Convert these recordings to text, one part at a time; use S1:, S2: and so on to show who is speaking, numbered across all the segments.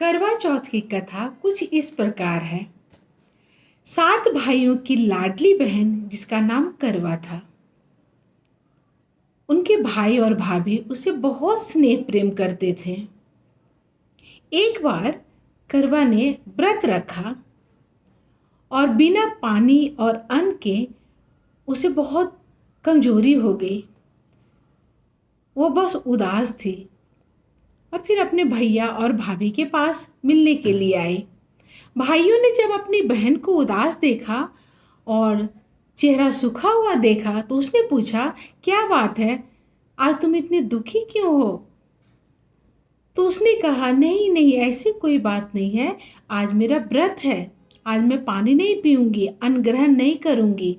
S1: करवा चौथ की कथा कुछ इस प्रकार है। 7 भाइयों की लाडली बहन जिसका नाम करवा था। उनके भाई और भाभी उसे बहुत स्नेह प्रेम करते थे। एक बार करवा ने व्रत रखा और बिना पानी और अन्न के उसे बहुत कमजोरी हो गई। वो बस उदास थी और फिर अपने भैया और भाभी के पास मिलने के लिए आई। भाइयों ने जब अपनी बहन को उदास देखा और चेहरा सूखा हुआ देखा तो उसने पूछा, क्या बात है, आज तुम इतने दुखी क्यों हो? तो उसने कहा, नहीं नहीं, ऐसी कोई बात नहीं है, आज मेरा व्रत है, आज मैं पानी नहीं पीऊंगी, अन्न ग्रहण नहीं करूंगी।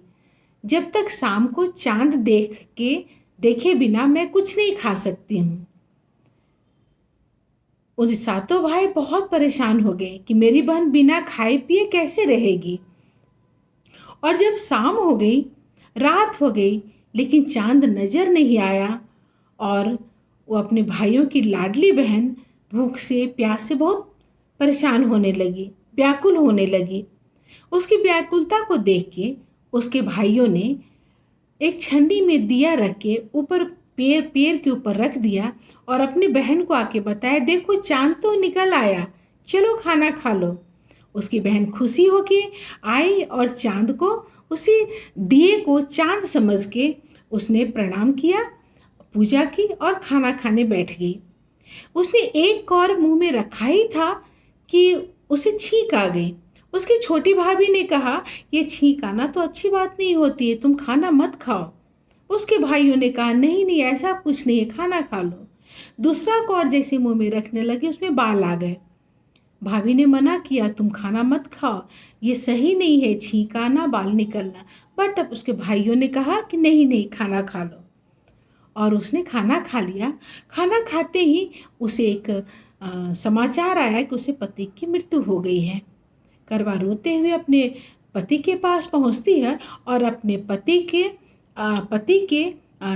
S1: जब तक शाम को चांद देखे बिना मैं कुछ नहीं खा सकती हूँ। उन 7 भाई बहुत परेशान हो गए कि मेरी बहन बिना खाए पिए कैसे रहेगी। और जब शाम हो गई, रात हो गई, लेकिन चांद नजर नहीं आया और वो अपने भाइयों की लाडली बहन भूख से प्यास से बहुत परेशान होने लगी, व्याकुल होने लगी। उसकी व्याकुलता को देख के उसके भाइयों ने एक छन्नी में दिया रख के ऊपर पैर के ऊपर रख दिया और अपनी बहन को आके बताया, देखो चांद तो निकल आया, चलो खाना खा लो। उसकी बहन खुशी होके आई और चांद को, उसी दिए को चांद समझ के उसने प्रणाम किया, पूजा की और खाना खाने बैठ गई। उसने एक कौर मुंह में रखा ही था कि उसे छींक आ गई। उसकी छोटी भाभी ने कहा, ये छींक आना तो अच्छी बात नहीं होती है, तुम खाना मत खाओ। उसके भाइयों ने कहा, नहीं नहीं, ऐसा कुछ नहीं है, खाना खा लो। दूसरा कौर जैसे मुंह में रखने लगी उसमें बाल आ गए। भाभी ने मना किया, तुम खाना मत खाओ, ये सही नहीं है, छींक आना, बाल निकलना। बट अब उसके भाइयों ने कहा कि नहीं नहीं, खाना खा लो। और उसने खाना खा लिया। खाना खाते ही उसे एक समाचार आया कि उसे पति की मृत्यु हो गई है। करवा रोते हुए अपने पति के पास पहुंचती है और अपने पति के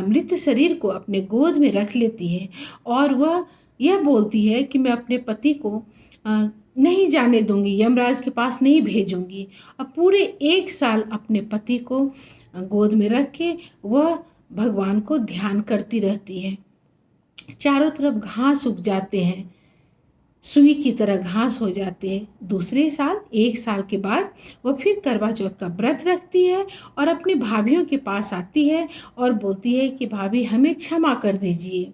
S1: मृत शरीर को अपने गोद में रख लेती है और वह यह बोलती है कि मैं अपने पति को नहीं जाने दूंगी, यमराज के पास नहीं भेजूंगी। अब पूरे 1 साल अपने पति को गोद में रख के वह भगवान को ध्यान करती रहती है। चारों तरफ घास उग जाते हैं, सुई की तरह घास हो जाते हैं। दूसरे साल 1 साल के बाद वो फिर करवा चौथ का व्रत रखती है और अपनी भाभीयों के पास आती है और बोलती है कि भाभी हमें क्षमा कर दीजिए,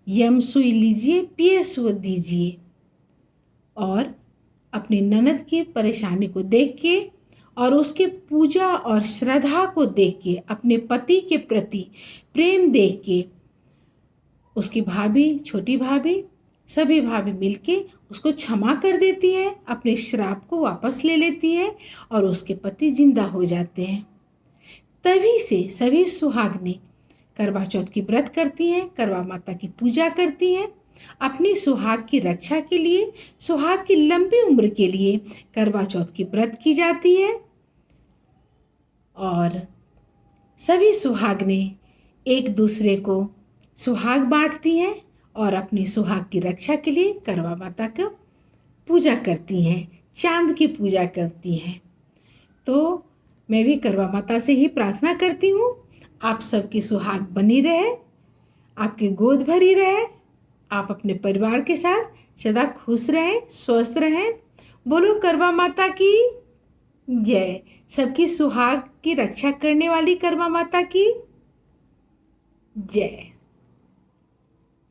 S1: यम सुई लीजिए, पिए सो दीजिए। और अपनी ननद की परेशानी को देख के और उसके पूजा और श्रद्धा को देख के, अपने पति के प्रति प्रेम देख के उसकी भाभी, छोटी भाभी, सभी भाभी मिलके उसको क्षमा कर देती है, अपने श्राप को वापस ले लेती है और उसके पति जिंदा हो जाते हैं। तभी से सभी सुहागनें करवा चौथ की व्रत करती हैं, करवा माता की पूजा करती हैं। अपनी सुहाग की रक्षा के लिए, सुहाग की लंबी उम्र के लिए करवा चौथ की व्रत की जाती है। और सभी सुहागनें एक दूसरे को सुहाग बांटती हैं और अपनी सुहाग की रक्षा के लिए करवा माता का पूजा करती हैं, चांद की पूजा करती हैं। तो मैं भी करवा माता से ही प्रार्थना करती हूँ, आप सबकी सुहाग बनी रहे, आपकी गोद भरी रहे, आप अपने परिवार के साथ सदा खुश रहें, स्वस्थ रहें। बोलो करवा माता की जय। सबकी सुहाग की रक्षा करने वाली करवा माता की जय।